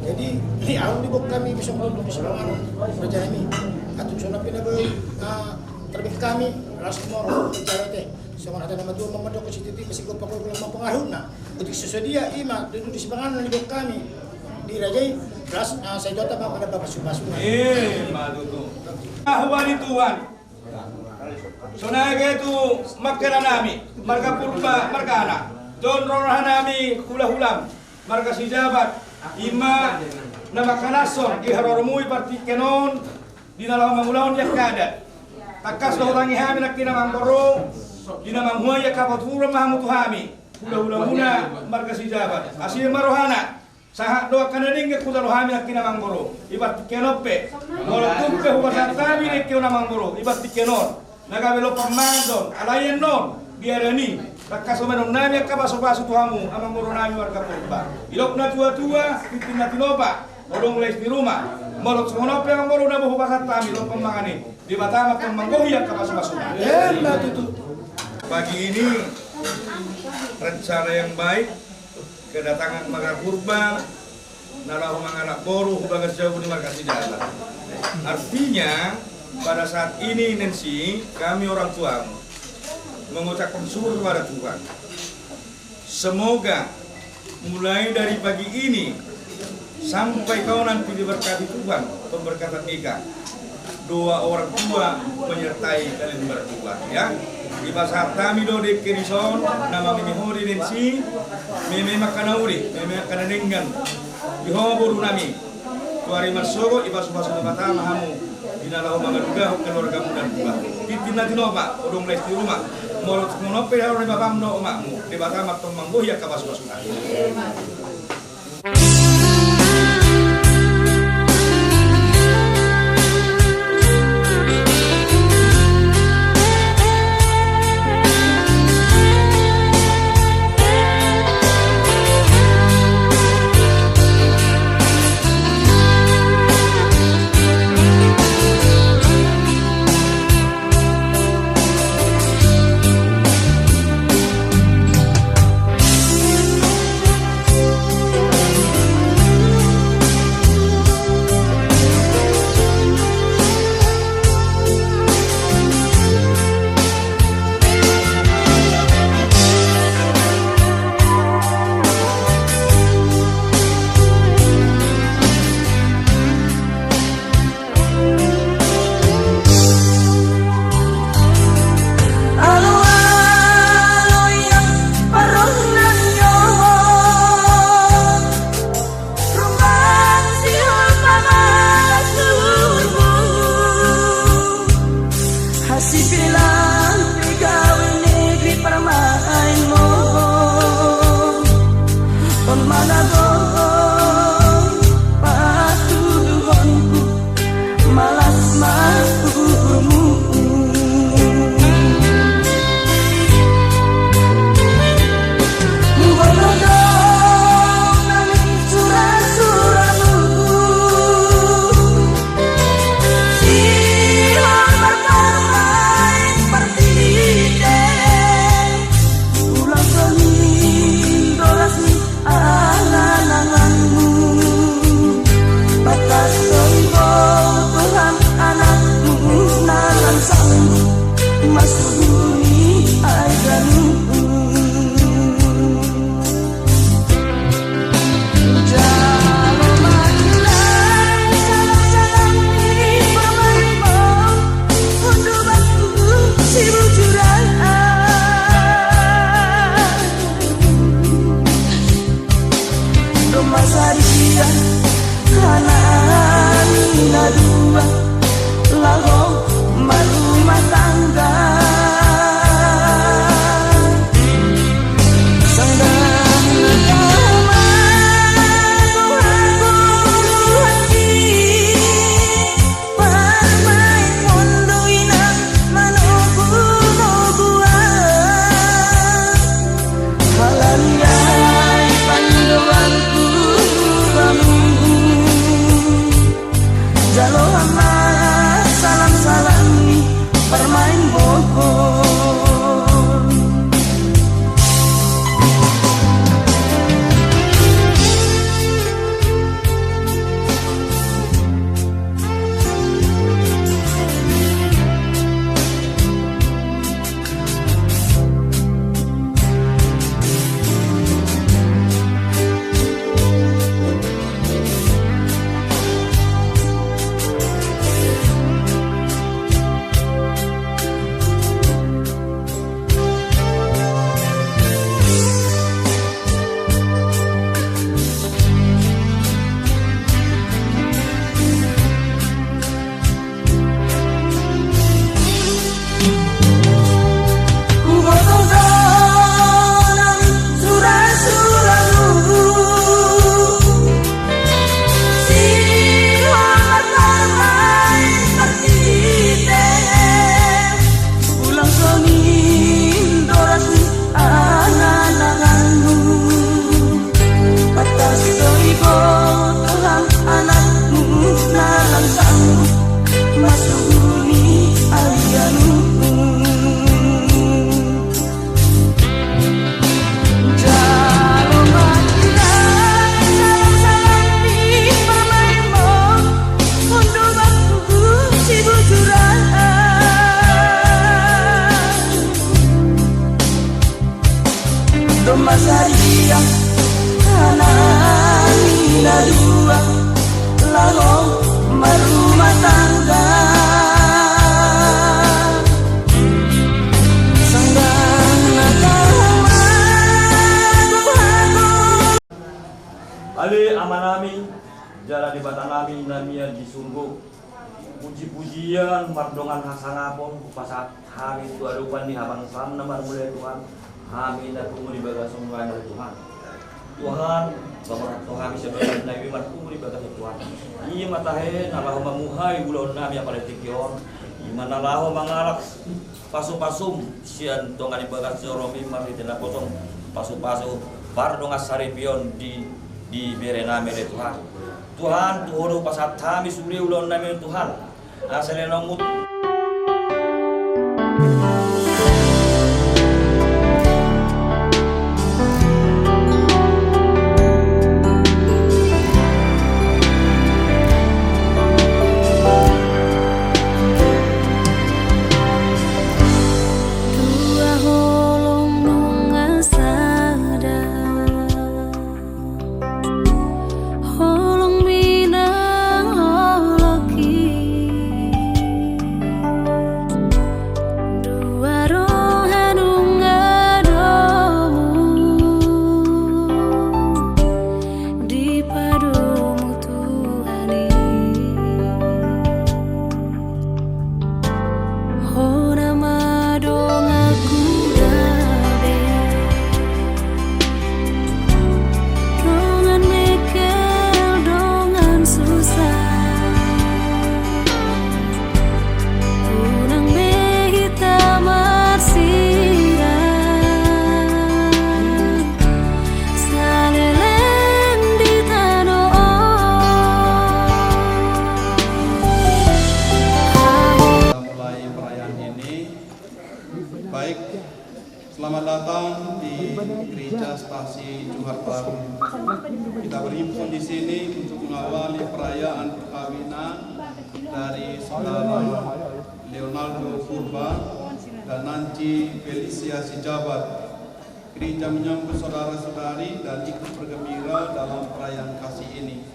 Jadi ini awal di bawah kami bisa melindungi selama berjalan ini. Atau soalnya pindah terbit kami langsung mau bicara teh. Sama ada nama Tuhan memadok ke situ masih gue pakai gula pengaruh. Nah, untuk sesudia ima duduk di sebelah di bawah kami dirajai kelas saya jawab pada Bapak Subasuna. Madu tu. Ahwani Tuhan. Sonaga itu makera nami, marga purba marga anak. Don rohanami hula-hulam, marga sijabat. Ima nama kanason iharormui parti kenon di dalam mangulaon ya kadat. Takas do ulangi hami nakina mangkoro di nama muaya kapatura mahamutu hami. Hula-hula muna marga sijabat. Asil marohana. Sahat doa kanading ke kuda rohami nakina mangkoro. Ibat kenope. Walaupun ke hubasan tabi nekio namangkoro. Ibat kenon. Nagabelo pamandon alayen non biarani takas menon nami kabaso-baso tuhamu amang moro nami warga purba ilok na tua-tua titin na tinopa odong les di rumah molot semonope amang moro na buhubasan tami lo pemangani di batama kang manggohi yang kabaso-baso pagi ini rencana yang baik kedatangan mga purba nalahu mga anak boru hubagas jauh di markasi jalan artinya pada saat ini Nancy, kami orang tua mengucapkan syukur kepada Tuhan. Semoga mulai dari pagi ini sampai kau nanti diberkati Tuhan, pemberkatan Eka. Doa orang tua menyertai kalian berdua, ya. Di pasar kami do de Kirison, nama kami hori Nancy, meme makanauri, meme makananengan. Dihoburu nami. Tuari masogo ibasu-basu mata mahamu. Dinalau mangaduga keluarga muda tua. Titin na tinoba, odong les di rumah. Molot monope harus babam no omakmu. Di batamak tomanggo ya kabas-basunan. Ali amanami jala di batanami namia di surga puji-pujian mardongan hasangapon pasat kami itu adupan di habang sam namar mulai Tuhan kami nak kumuli bagas semua dari Tuhan Tuhan bahwa kami sebenarnya nabi marku di bagas Tuhan iya matahe nalahu mamuhai bulon nami apa letikion imana lahu mangalak pasum-pasum sian tongan di bagas joromi mari tidak kosong pasu-pasu bardongan saripion di berena mere Tuhan. Tuhan tuhoro pasat kami suri ulon nami Tuhan. Asale nomut kasih Tuhan baru. Kita berhimpun di sini untuk mengawali perayaan perkawinan dari saudara Leonardo Purba dan Nancy Felicia Sijabat. Gereja menyambut saudara-saudari dan ikut bergembira dalam perayaan kasih ini.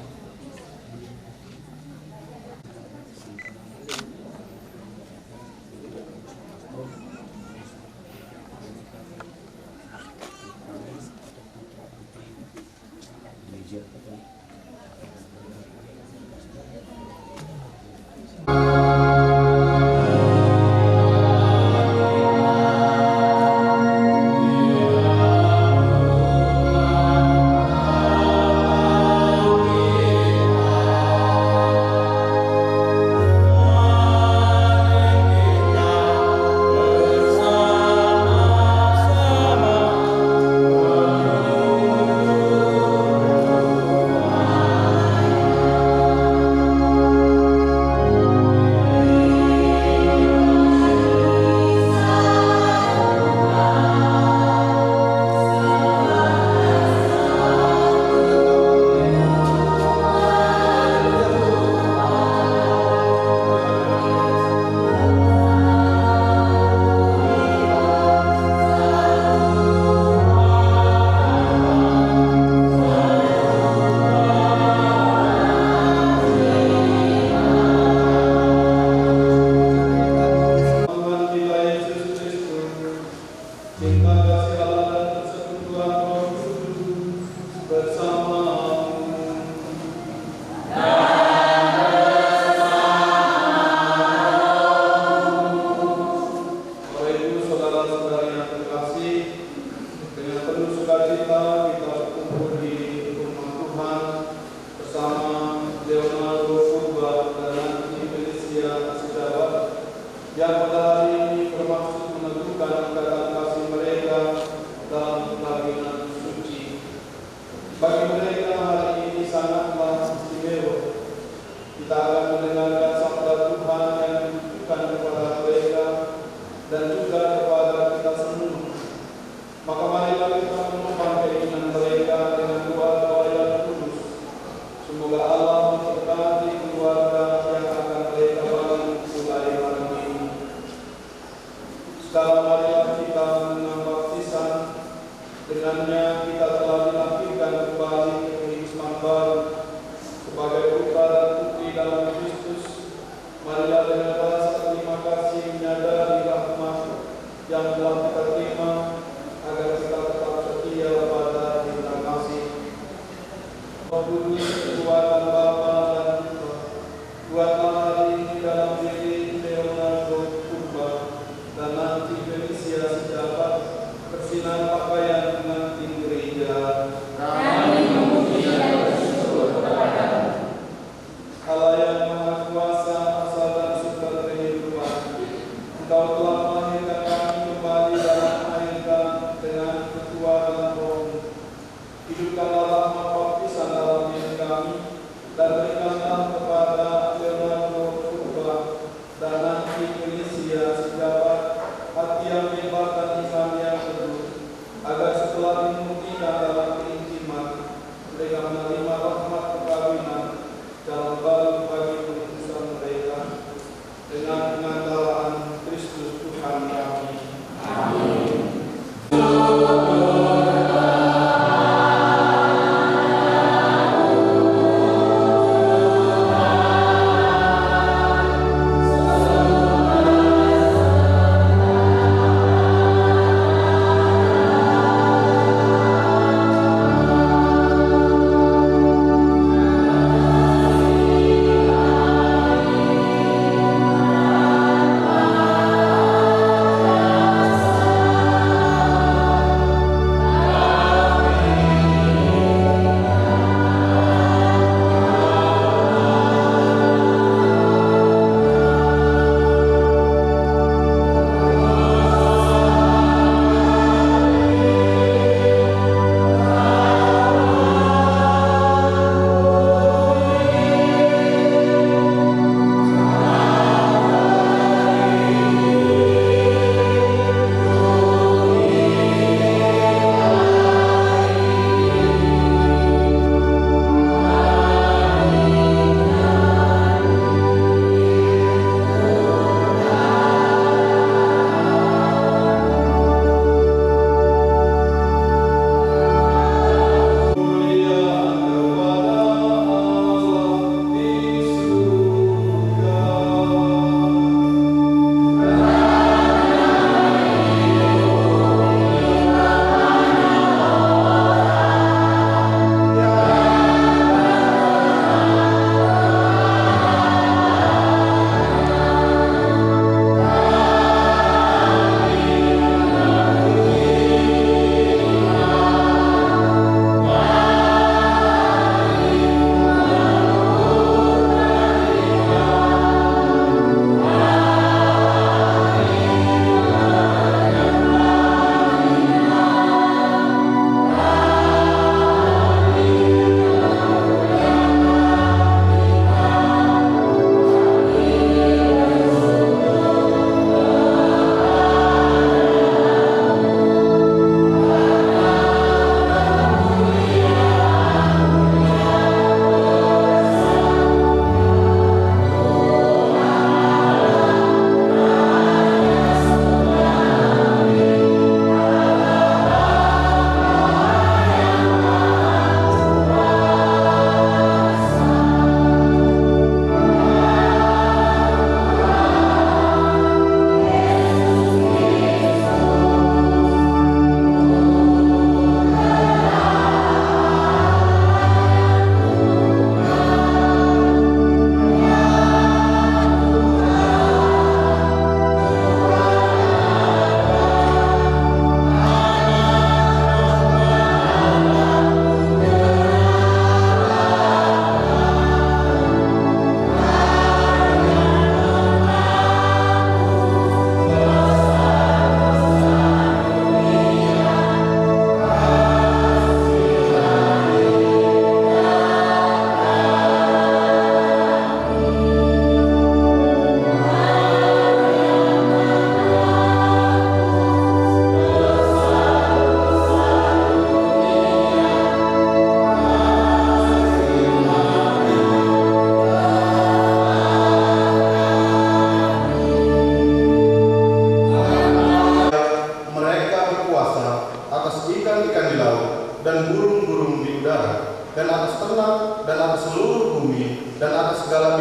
ternak dan atas seluruh bumi dan atas segala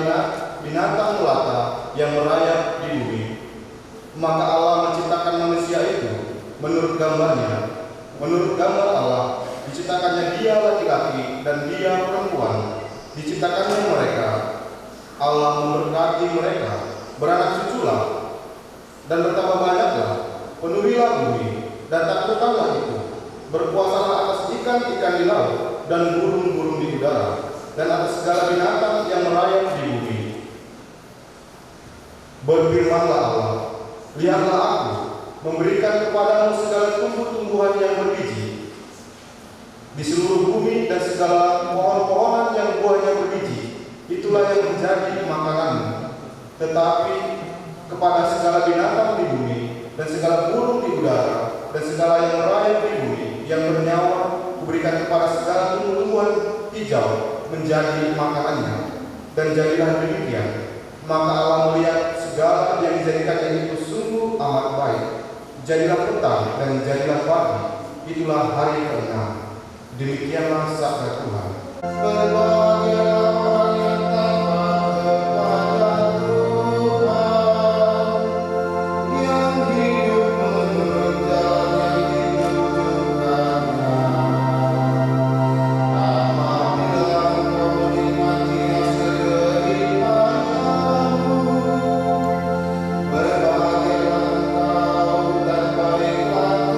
binatang melata yang merayap di bumi. Maka Allah menciptakan manusia itu menurut gambarnya. Menurut gambar Allah diciptakannya dia laki-laki dan dia perempuan. Diciptakannya mereka. Allah memberkati mereka, beranak cuculah dan bertambah banyaklah, penuhilah bumi dan taklukkanlah itu. Berkuasalah atas ikan-ikan di laut dan burung-burung di udara dan atas segala binatang yang merayap di bumi. Berfirmanlah Allah, lihatlah aku memberikan kepadamu segala tumbuh-tumbuhan yang berbiji di seluruh bumi dan segala pohon-pohonan yang buahnya berbiji, itulah yang menjadi makananmu. Tetapi kepada segala binatang di bumi dan segala burung di udara dan segala yang merayap di bumi yang bernyawa, kuberikan kepada segala tumbuh-tumbuhan hijau menjadi makanannya. Dan jadilah demikian. Maka Allah melihat segala yang dijadikannya itu sungguh amat baik. Jadilah petang dan jadilah pagi. Itulah hari ke-6. Demikianlah sabda Tuhan. Berbahagialah orang yang taat kepada Tuhan, yang hidup menurut jalan yang ditunjukkannya. Apabila engkau menikmati hasil keimananmu, berbahagialah engkau dan baiklah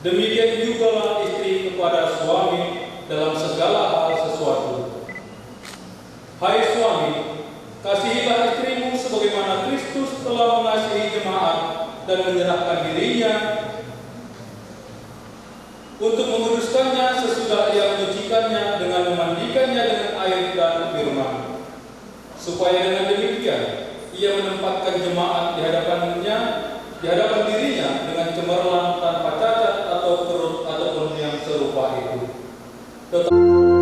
Demikian jugalah istri kepada suami dalam segala hal sesuatu. Hai suami, kasihilah istrimu sebagaimana Kristus telah mengasihi jemaat dan menyerahkan dirinya untuk menguduskannya sesudah ia menyucikannya dengan memandikannya dengan air dan firman, supaya dengan demikian ia menempatkan jemaat di hadapan dirinya dengan cemerlang tanpa cacat atau kerut ataupun yang serupa itu. Haleluya, haleluya, haleluya.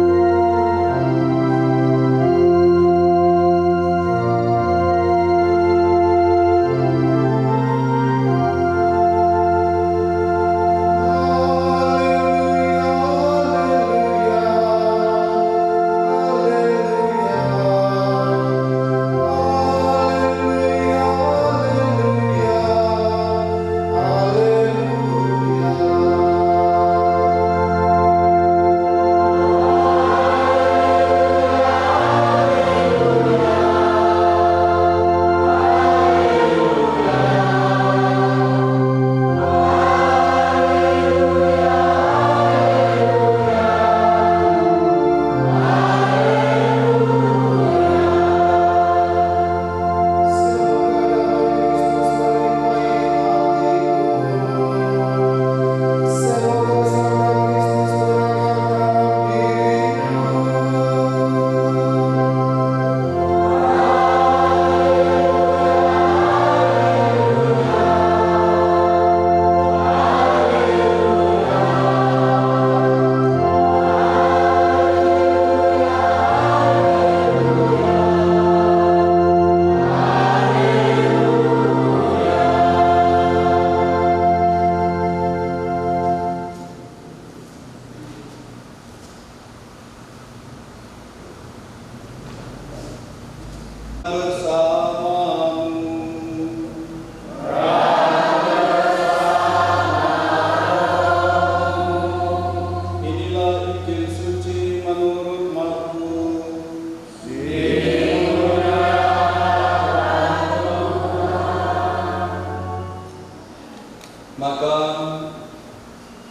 Maka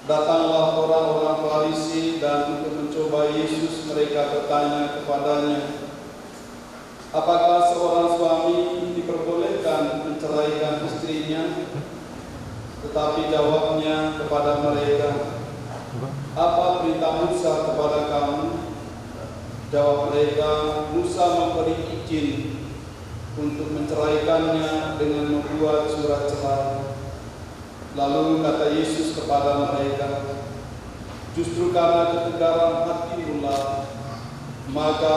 datanglah orang-orang Farisi dan untuk mencoba Yesus mereka bertanya kepadanya, apakah seorang suami diperbolehkan menceraikan istrinya? Tetapi jawabnya kepada mereka, apa perintah Musa kepada kamu? Jawab mereka, Musa memberi izin untuk menceraikannya dengan membuat surat cerai. Lalu kata Yesus kepada mereka, justru karena ketegaran hatimulah, maka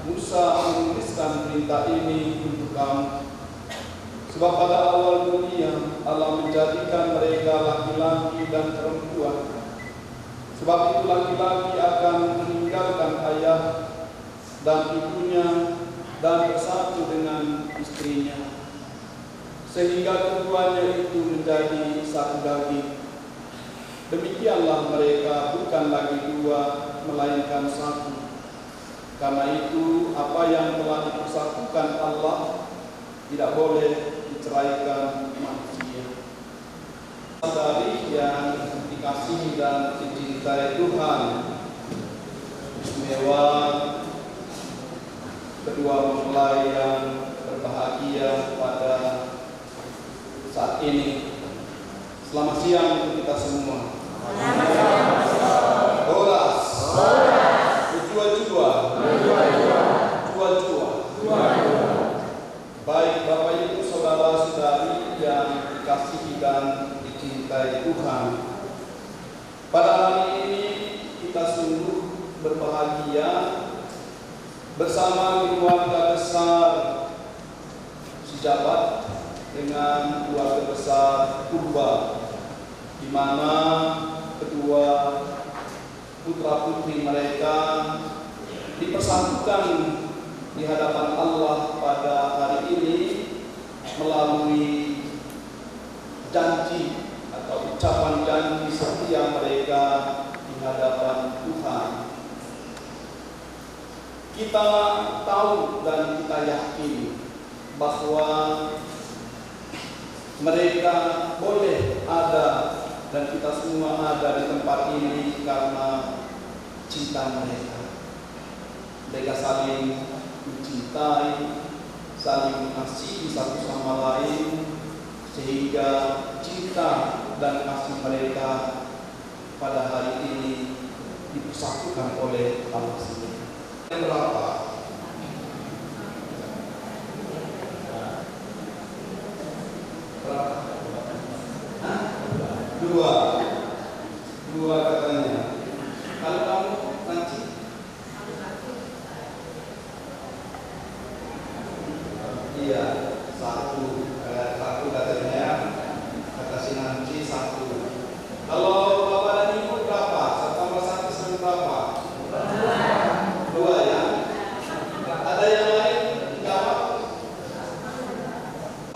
Musa menuliskan perintah ini untuk kamu. Sebab pada awal dunia Allah menjadikan mereka laki-laki dan perempuan. Sebab itu laki-laki akan meninggalkan ayah dan ibunya dan bersatu dengan istrinya, sehingga keduanya itu menjadi satu daging. Demikianlah mereka bukan lagi dua, melainkan satu. Karena itu apa yang telah dipersatukan Allah tidak boleh diceraikan manusia. Saudari yang dikasihi dan dicintai Tuhan, istimewa kedua mempelai yang berbahagia pada saat ini. Selamat siang untuk kita semua. Horas. Jua-jua. Baik Bapak Ibu saudara-saudari yang dikasihi dan dicintai Tuhan, pada hari ini kita sungguh berbahagia bersama keluarga besar Sejabat dengan keluarga besar Purba, di mana kedua putra-putri mereka dipersatukan di hadapan Allah pada hari ini melalui janji atau ucapan janji setia mereka di hadapan Tuhan. Kita tahu dan kita yakin bahwa mereka boleh ada dan kita semua ada di tempat ini karena cinta mereka. Mereka saling mencintai, saling mengasihi satu sama lain, sehingga cinta dan kasih mereka pada hari ini dipersatukan oleh Allah sendiri. Yang berapa? Dua katanya. Kalau kamu nanti iya satu katanya, kata si nanti satu. Kalau bapak dan ibu berapa? Satu tambah satu sama berapa? Dua ya. Ada yang lain jawab?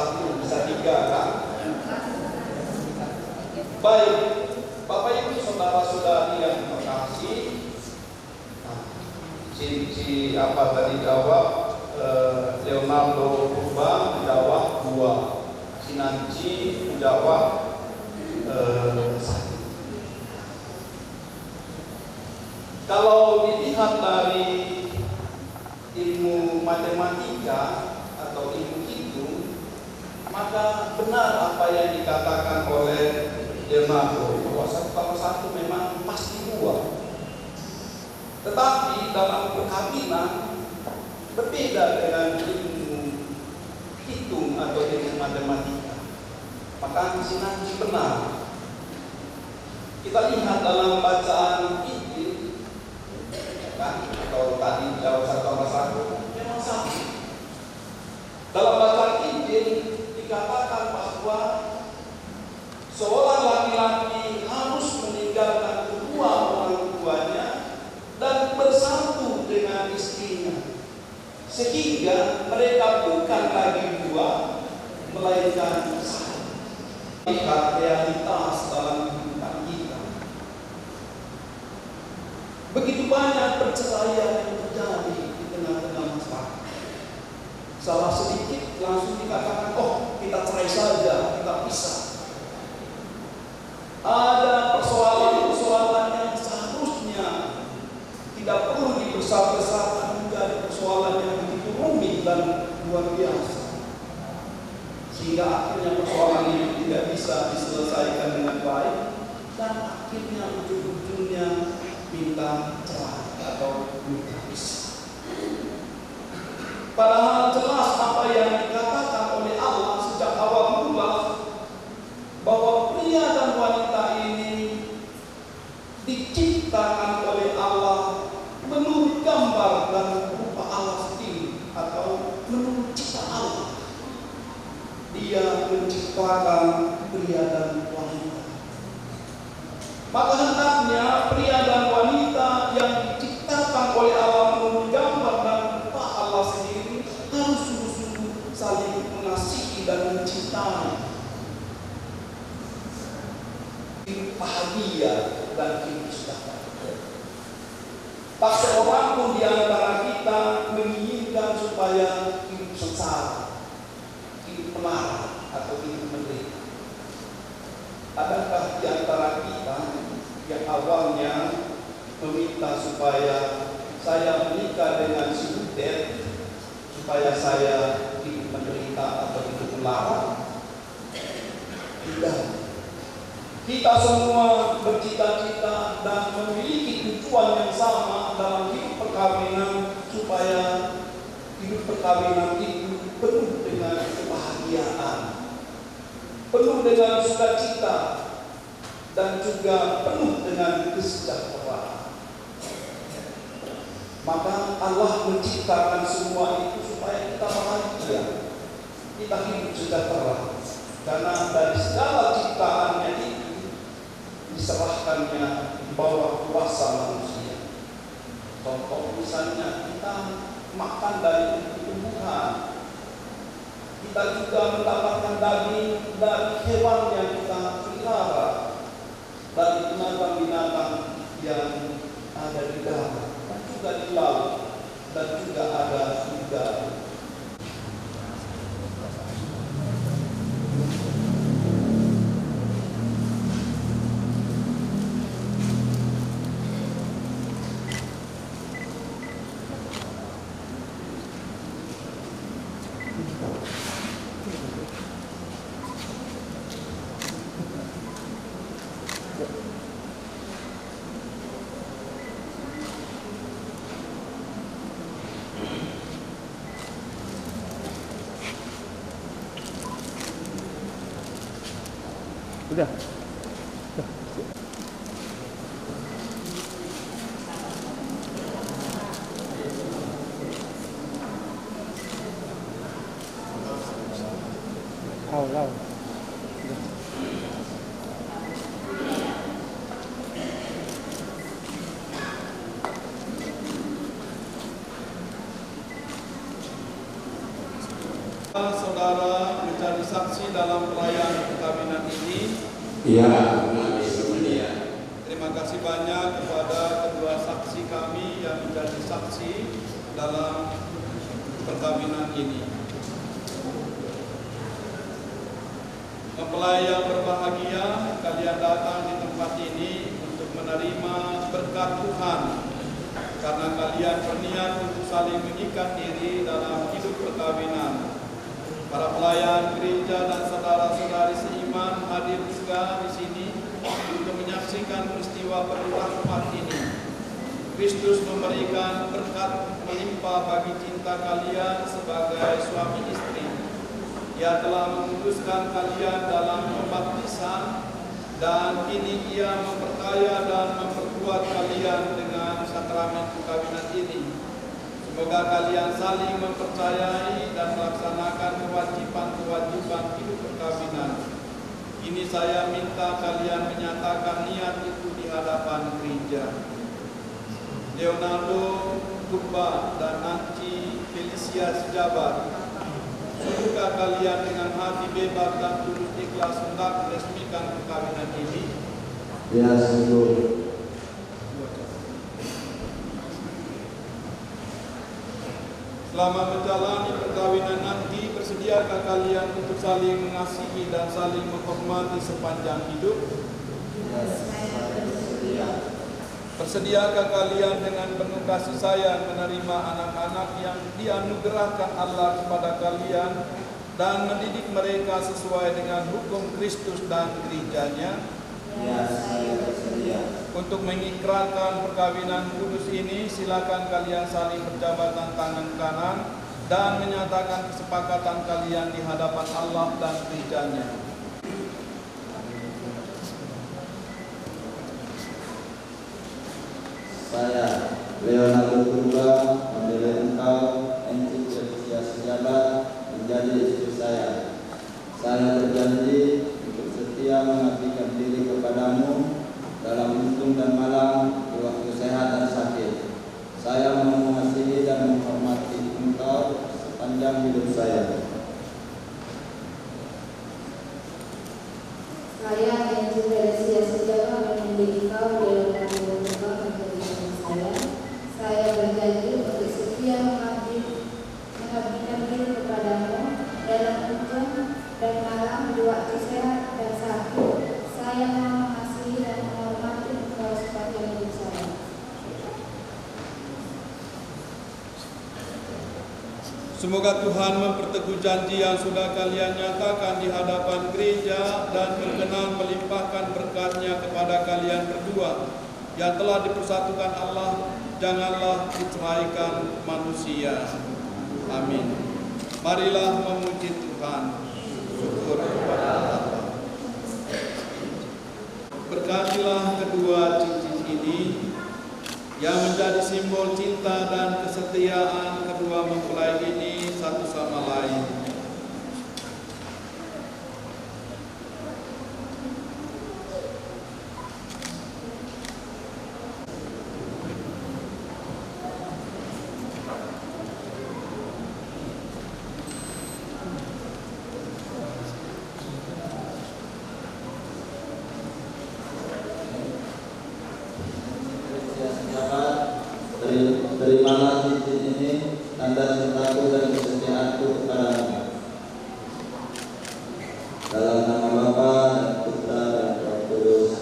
Satu bisa tiga kan? Baik, Bapak Ibu saudara-saudari yang terkasih, si apa tadi jawab Leonardo Purba menjawab 2, si Nancy menjawab 1. Kalau dilihat dari ilmu matematika atau ilmu hitung, maka benar apa yang dikatakan oleh Leonardo bahwa 1 tambah 1 memang pasti 2. Tetapi dalam perkawinan berbeda dengan ilmu hitung atau ilmu matematika. Maka si Nancy benar. Kita lihat dalam bacaan Injil, kan? Kalau tadi jawab 1 tambah 1 memang 1. Dalam bacaan Injil dikatakan bahwa seorang laki-laki harus meninggalkan kedua orang tuanya dan bersatu dengan istrinya, sehingga mereka bukan lagi 2, melainkan 1. Lihat realitas dalam kehidupan kita. Begitu banyak perceraian yang terjadi di tengah-tengah masyarakat. Salah sedikit langsung dikatakan, oh kita cerai saja, kita pisah. Ada persoalan-persoalan yang seharusnya tidak perlu dibesar-besarkan menjadi persoalan yang begitu rumit dan luar biasa, sehingga akhirnya persoalan ini tidak bisa diselesaikan dengan baik dan akhirnya ujung-ujungnya minta cerai atau minta pisah. Padahal jelas apa yang dikatakan oleh Allah sejak awal mula bahwa pria dan wanita ini diciptakan oleh Allah menurut gambar dan rupa Allah sendiri atau menurut cipta Allah. Dia menciptakan pria dan wanita. Maka hendaknya pria dan wanita yang diciptakan oleh Allah menurut gambar dan rupa Allah sendiri harus sungguh-sungguh saling mengasihi dan mencintai, bahagia dan hidup sejahtera. Tak seorang pun di antara kita menginginkan supaya hidup sengsara, hidup melarat atau hidup menderita. Adakah di antara kita yang awalnya meminta supaya saya menikah dengan si Butet supaya saya hidup menderita atau hidup melarat? Tidak. Kita semua bercita-cita dan memiliki tujuan yang sama dalam hidup perkawinan supaya hidup perkawinan itu penuh dengan kebahagiaan, penuh dengan sukacita, dan juga penuh dengan kesejahteraan. Maka Allah menciptakan semua itu supaya kita bahagia, kita hidup sejahtera, karena dari segala ciptaannya itu diserahkannya di bawah kuasa manusia. Contoh misalnya kita makan dari tumbuhan, kita juga mendapatkan daging dari hewan yang kita pelihara, dari binatang-binatang yang ada di darat dan juga di laut, dan juga ada udara. Udah. Lau. Saudara menjadi saksi dalam perayaan perkawinan ini. Iya, kami semuanya. Terima kasih banyak kepada kedua saksi kami yang menjadi saksi dalam perkawinan ini. Mempelai yang berbahagia, kalian datang di tempat ini untuk menerima berkat Tuhan karena kalian berniat untuk saling mengikat diri dalam hidup perkawinan. Para pelayan gereja dan saudara-saudari seiman hadir juga di sini untuk menyaksikan peristiwa penuh rahmat ini. Kristus memberikan berkat melimpah bagi cinta kalian sebagai suami istri. Ia telah menguduskan kalian dalam pembaptisan dan kini Ia memperkaya dan memperkuat kalian dengan sakramen perkawinan ini. Semoga kalian saling mempercayai dan melaksanakan kewajiban-kewajiban hidup perkawinan. Ini saya minta kalian menyatakan niat itu di hadapan gereja. Leonardo Purba dan Nancy Felicia Sejabat, sudahkah kalian dengan hati bebas dan tulus ikhlas hendak meresmikan perkawinan ini? Ya, sungguh. Selama menjalani perkawinan nanti, bersediakah kalian untuk saling mengasihi dan saling menghormati sepanjang hidup? Bersediakah kalian dengan penuh kasih sayang menerima anak-anak yang dianugerahkan Allah kepada kalian dan mendidik mereka sesuai dengan hukum Kristus dan gerejanya? Ya, saya bersedia. Untuk mengikrarkan perkawinan kudus ini, silakan kalian saling berjabatan tangan kanan dan menyatakan kesepakatan kalian di hadapan Allah dan gerejanya. Saya, Leonardo Purba, memilih engkau, Enci Celestia Sejabat, menjadi istri saya. Saya berjanji untuk setia mengabdikan diri kepadamu dalam untung dan malam, di waktu sehat dan sakit. Saya mau mengasihi dan menghormati engkau sepanjang hidup saya. Saya Enci Celestia Sejabat, memilih engkau, Leonardo Purba, menjadi istri saya. Saya berjanji untuk setia mengabdikan diri kepadamu dalam untung dan malam, di waktu sehat dan sakit. Saya mau mengasihi dan menghormati engkau sepanjang hidup saya. Semoga Tuhan memperteguh janji yang sudah kalian nyatakan di hadapan gereja dan berkenan melimpahkan berkat-Nya kepada kalian berdua yang telah dipersatukan Allah. Janganlah diceraikan manusia. Amin. Marilah memuji Tuhan. Syukur kepada Allah. Berkatilah kedua cincin ini yang menjadi simbol cinta dan kesetiaan kedua mempelai ini satu sama lain. Terimalah cincin ini, tanda cintaku dan kesetiaanku kepadamu. Dalam nama Bapa dan Putra dan Roh Kudus.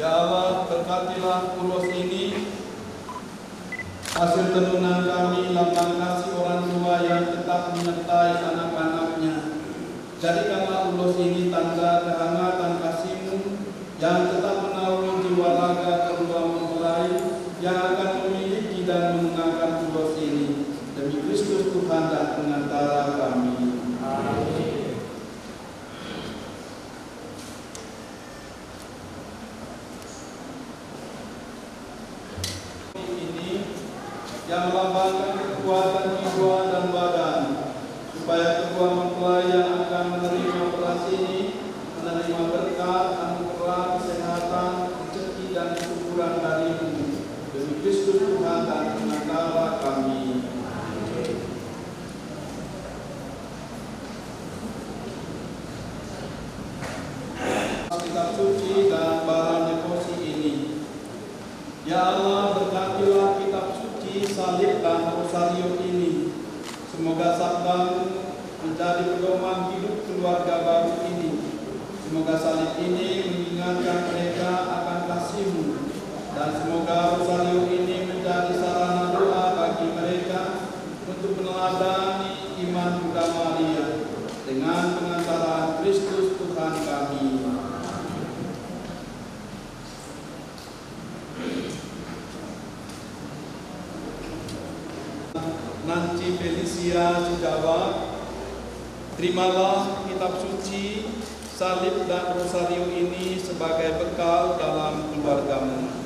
Ya Allah, berkatilah ulos ini, hasil tenunan kami, lambang kasih orang tua yang tetap menyertai anak-anaknya. Jadikanlah ulos ini tanda kehangatan kasih-Mu yang tetap menaungi jiwa raga kedua mempelai yang akan memiliki dan mengenangkan ulos ini. Demi Kristus Tuhan dan pengantara kami. Amin. Yang melambangkan kekuatan jiwa dan badan, supaya kedua mempelai yang akan menerima beras ini menerima berkat, anugerah, kesehatan, rezeki dan kesuburan dari-Mu. Demi Kristus Tuhan dan pengantara kami. Kitab suci dan bahan devosi ini. Ya Allah, berkatilah kitab suci, salib dan rosario ini. Semoga sabda-Mu menjadi pedoman hidup keluarga baru ini. Semoga salib ini mengingatkan mereka akan kasih-Mu. Dan semoga rosario ini menjadi sarana doa bagi mereka untuk meneladani iman Bunda Maria dengan pengantaran Kristus Tuhan kami. Nanti Felicia Sejabat, terimalah kitab suci, salib dan rosario ini sebagai bekal dalam keluarga-Mu.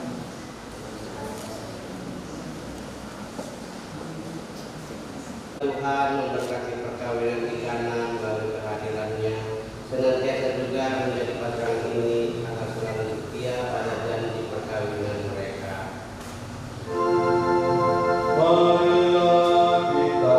Tuhan memberkati perkawinan Ghana melalui kehadirannya, senantiasa juga menjadi pasangan ini agar selalu setia pada janji perkawinan mereka. Marilah kita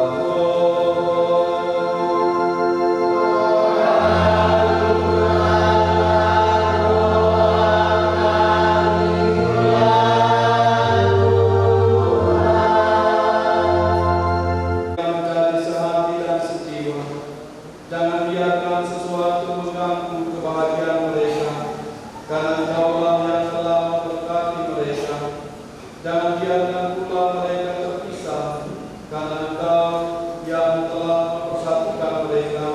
menjadi sehati dan sejiwa. Jangan biarkan sesuatu mengganggu kebahagiaan mereka, karena Engkaulah yang telah memberkati mereka. Jangan biarkan pula mereka terpisah, karena Engkau yang telah mempersatukan mereka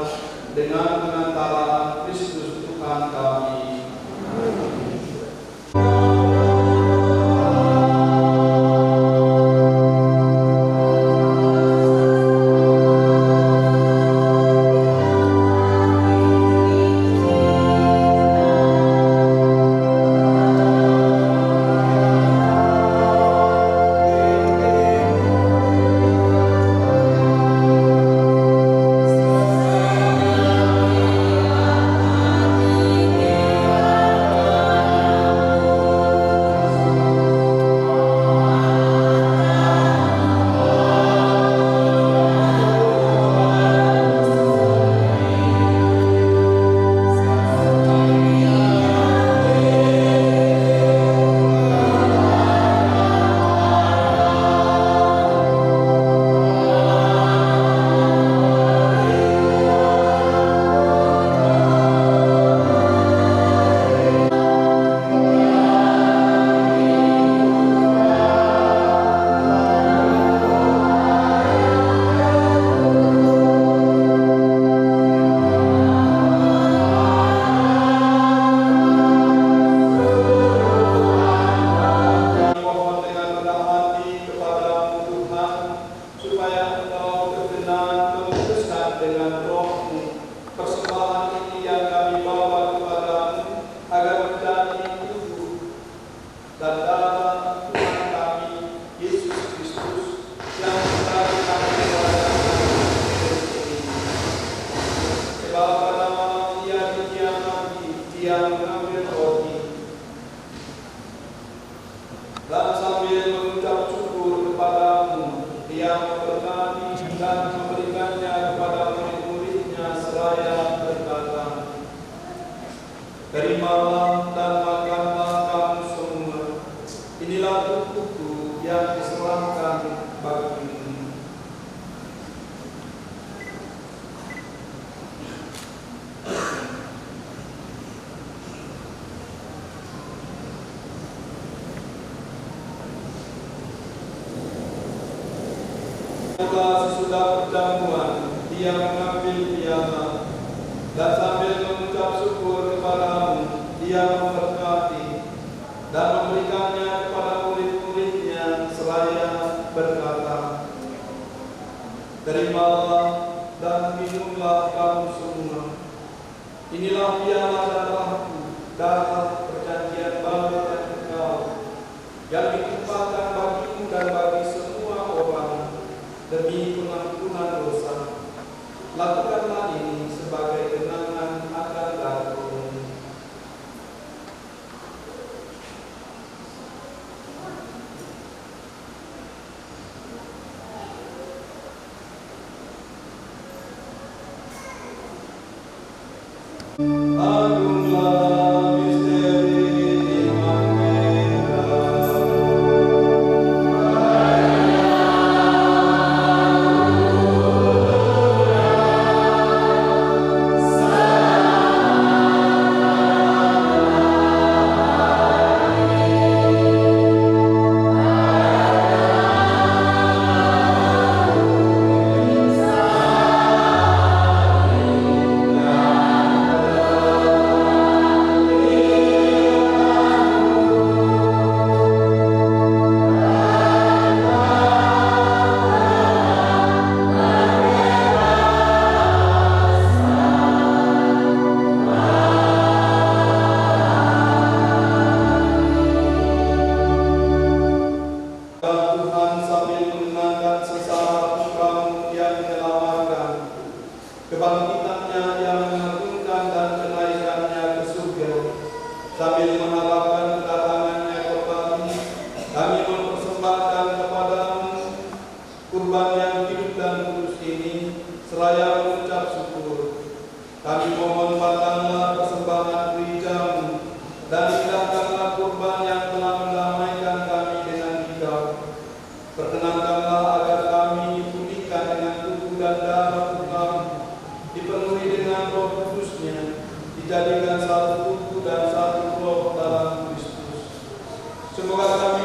dengan pengantaraan Kristus Tuhan kami. Mohon dengan rendah hati kepadamu Tuhan, supaya Engkau berkenan memutuskan dengan roh-Mu persembahan ini yang kami bawa kepadamu, agar menjadi tubuh dan darah Tuhan kami, Yesus Kristus, yang diberikan kepada kami. Sebab pada malam Ia dikiamati, Dia mengambil roti, dan sambil mengucap syukur kepadamu, Dia memberkati dan memberikannya kepada murid-muridnya seraya berkata, "Terimalah dan makanlah kamu semua. Inilah tubuhku yang diserahkan bagimu." Sesudah perjamuan, Dia mengambil piala, dan sambil mengucap syukur kepadamu, Dia memberkati dan memberikannya kepada murid-muridnya seraya berkata, "Terimalah dan minumlah kamu semua. Inilah piala darahku, darah perjanjian baru dan kekal, yang ditumpahkan bagimu dan bagi semua orang demi pengampunan dosa. Lakukanlah ini sebagai kenangan akan aku." Agunglah misteri iman kita.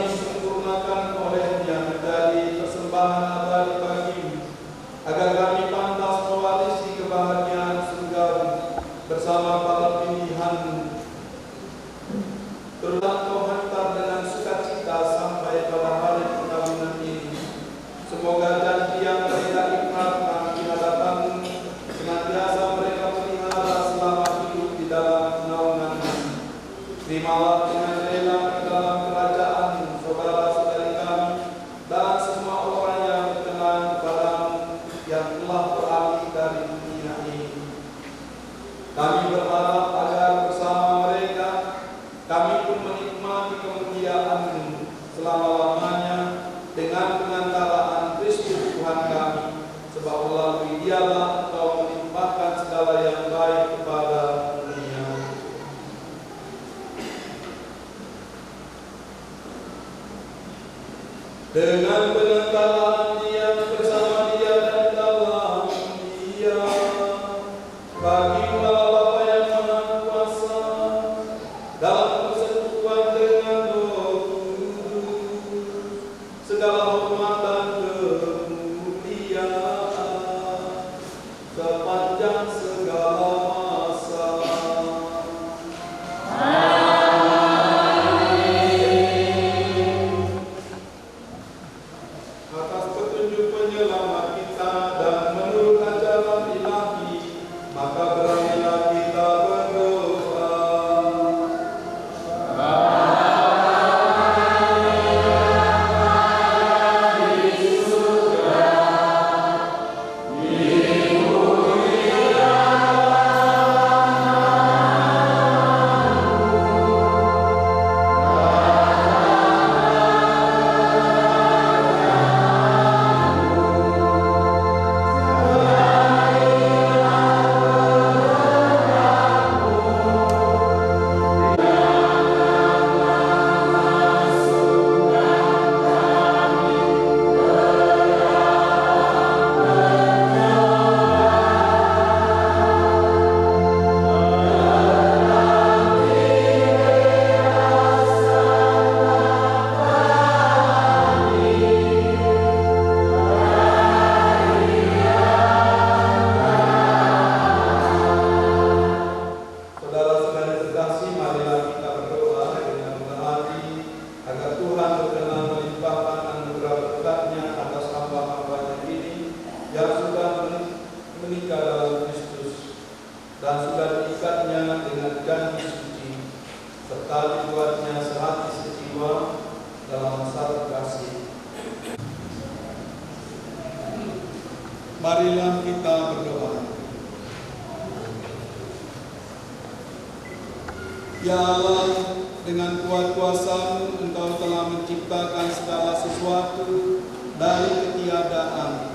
disempurnakan olehnya menjadi persembahan abadi bagimu, agar kami pantas mewarisi kebahagiaan surgawi bersama para pilihan-Mu. Turutlah Kau hantar dengan sukacita sampai pada hari perkawinan ini. Semoga janji yang mereka ikrarkan di hadapan-Mu senantiasa mereka pelihara selama hidup di dalam naungan-Mu. Terimalah dengan rela ke dalam kerajaan-Mu saudara-saudari kami dan semua orang yang berkenan kepada-Mu yang telah beralih dari dunia ini. Kami berharap agar bersama mereka kami pun menikmati kemuliaan-Mu selama-lamanya dengan pengantaraan Kristus Tuhan kami, sebab melalui Dialah Engkau melimpahkan segala yang baik kepada dunia. Dengan pengantaraan Dia, bersama Dia dan dalam Dia, bagi Allah Bapa yang Maha Kuasa, dalam persekutuan dengan Roh Kudus, segala hormat dan kemuliaan sepanjang segala masa. Atas petunjuk penyelamat kita dan menurut ajaran ilahi, maka beranilah kita berdoa. Saudara-saudara terkasih, marilah kita berdoa dengan rendah hati agar Tuhan berkenan melimpahkan anugerah berkat-Nya atas hamba-hamba-Nya ini yang sudah menikah dalam Kristus dan sudah diikatnya dengan janji suci serta dibuatnya sehati sejiwa dalam satu kasih. Marilah kita berdoa. Ya Allah, dengan kuat kuasa-Mu Engkau telah menciptakan segala sesuatu dari ketiadaan.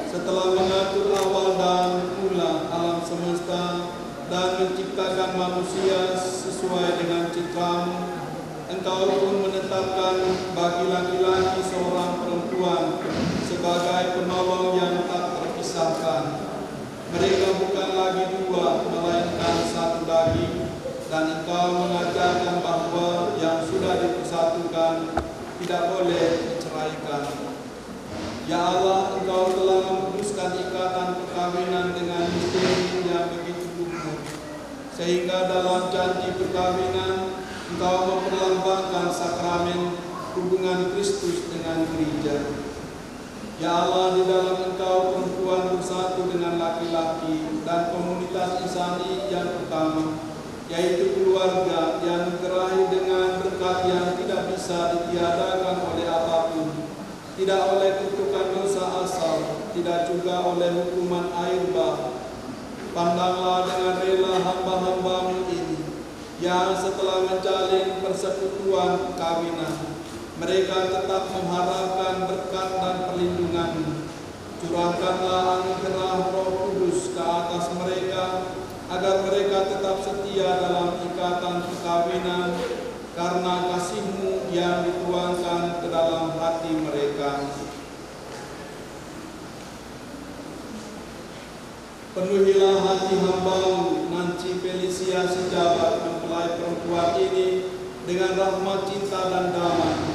Setelah mengatur awal dan mula alam semesta dan menciptakan manusia sesuai dengan citra-Mu, Engkau pun menetapkan bagi laki-laki seorang perempuan sebagai penolong yang tak terpisahkan. Mereka bukan lagi dua, melainkan satu daging. Dan Engkau mengajarkan bahwa yang sudah dipersatukan tidak boleh diceraikan. Ya Allah, Engkau telah memutuskan ikatan perkawinan dengan misteri yang begitu luhur, sehingga dalam janji perkawinan Engkau memperlambangkan sakramen hubungan Kristus dengan gereja. Ya Allah, di dalam Engkau perempuan bersatu dengan laki-laki dan komunitas insani yang pertama, yaitu keluarga yang digerai dengan berkat yang tidak bisa ditiadakan oleh apapun, tidak oleh kutukan dosa asal, tidak juga oleh hukuman air bah. Pandanglah dengan rela hamba-hamba-Mu ini, yang setelah menjalin persekutuan perkawinan, mereka tetap mengharapkan berkat dan perlindungan-Mu. Curahkanlah anugerah Roh Kudus ke atas mereka, agar mereka tetap setia dalam ikatan perkawinan karena kasih-Mu yang dituangkan ke dalam hati mereka. Penuhilah hati hamba-Mu Nancy Felicia Sejabat, mempelai perempuan ini, dengan rahmat cinta dan damai,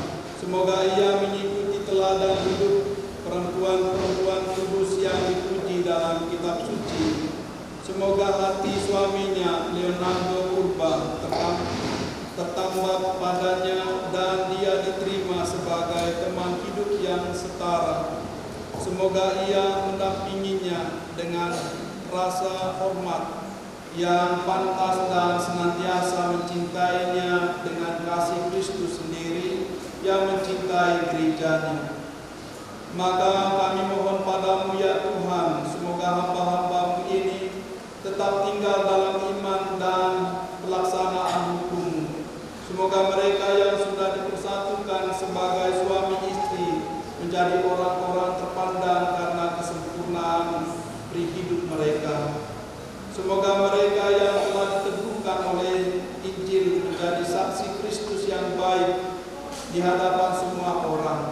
Semoga ia mengikuti teladan hidup perempuan-perempuan kudus yang dipuji dalam kitab suci. Semoga hati suaminya Leonardo Purba tertambah padanya dan dia diterima sebagai teman hidup yang setara. Semoga ia mendampinginya dengan rasa hormat yang pantas dan senantiasa mencintainya dengan kasih Kristus sendiri yang mencintai gerejanya. Maka kami mohon padamu ya Tuhan, semoga hamba-hambamu ini tetap tinggal dalam iman dan pelaksanaan hukum. Semoga mereka yang sudah dipersatukan sebagai suami istri menjadi orang-orang terpandang karena kesempurnaan hidup mereka. Semoga mereka yang telah diteguhkan oleh Injil menjadi saksi Kristus yang baik di hadapan semua orang.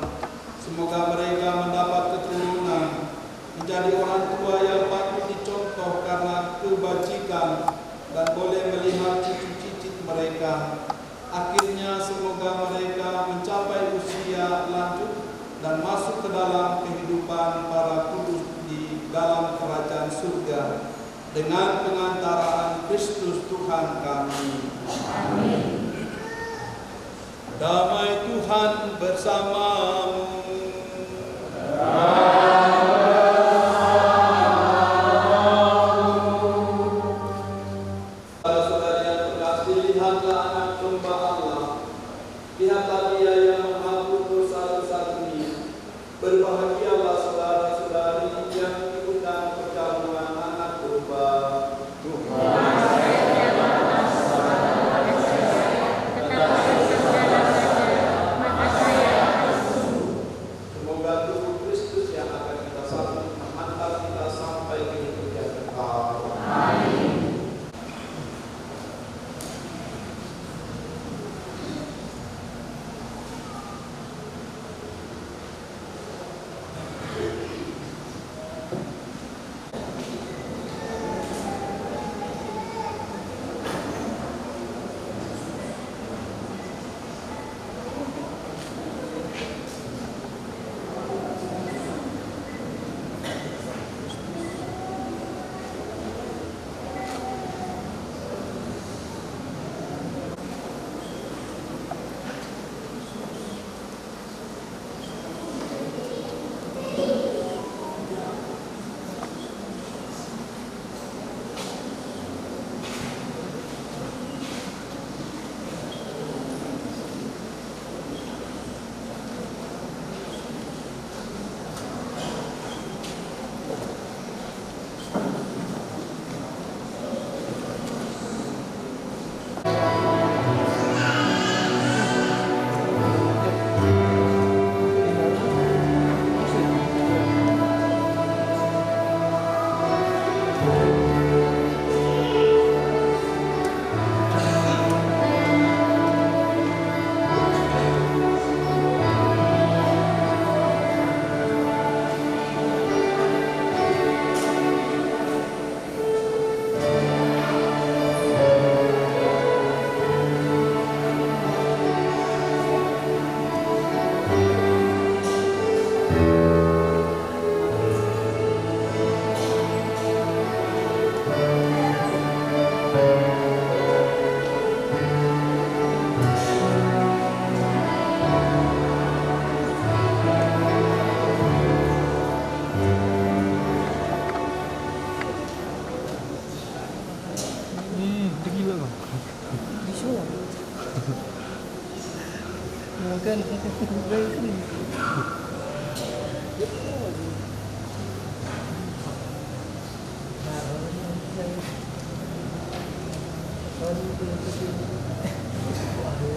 Semoga mereka mendapat keturunan, menjadi orang tua yang patut dicontoh karena kebajikan dan boleh melihat cicit-cicit mereka. Akhirnya semoga mereka mencapai usia lanjut dan masuk ke dalam kehidupan para kudus di dalam kerajaan surga dengan pengantaraan Kristus Tuhan kami. Amin. Damai Tuhan bersamamu. Saudara-saudari yang terkasih, lihatlah anak domba Allah. Lihatlah Dia yang menghapus dosa-dosa dunia. Berbahagialah saudara-saudari yang diundang perjamuan anak domba Tuhan. Semoga tubuh Kristus yang akan kita sambut menghantar kita sampai ke hidup yang kekal. Amin.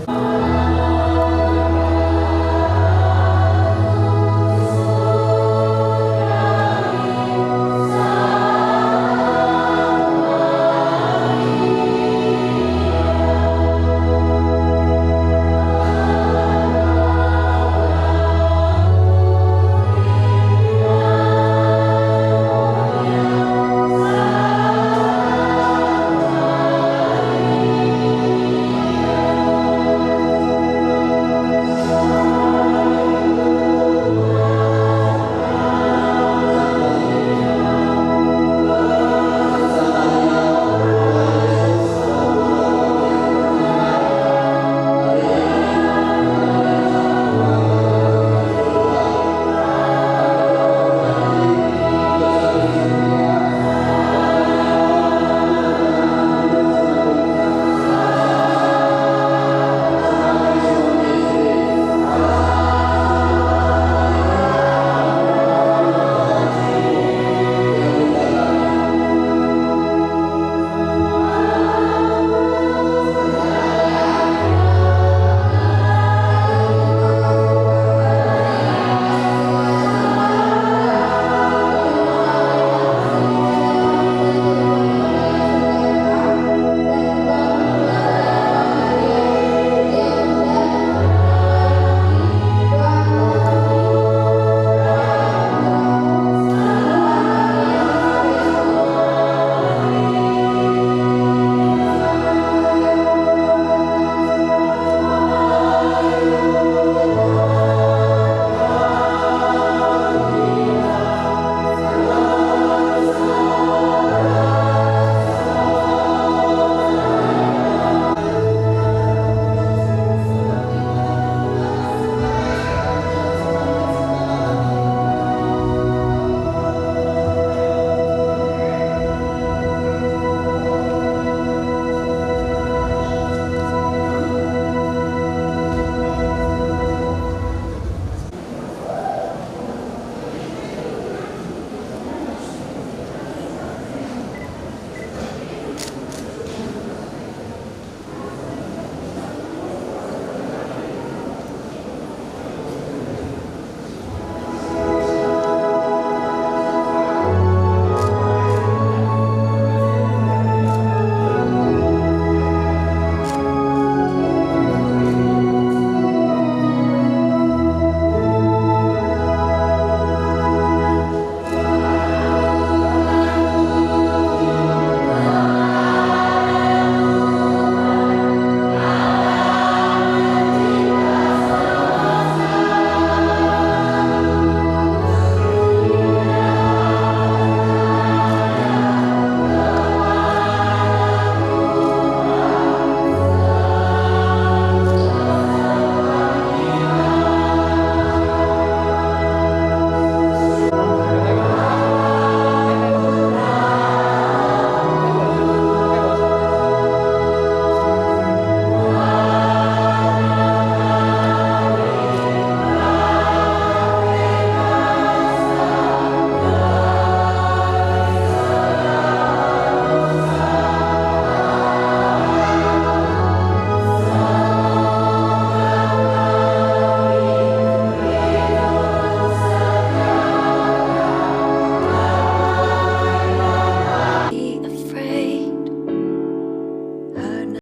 Amin.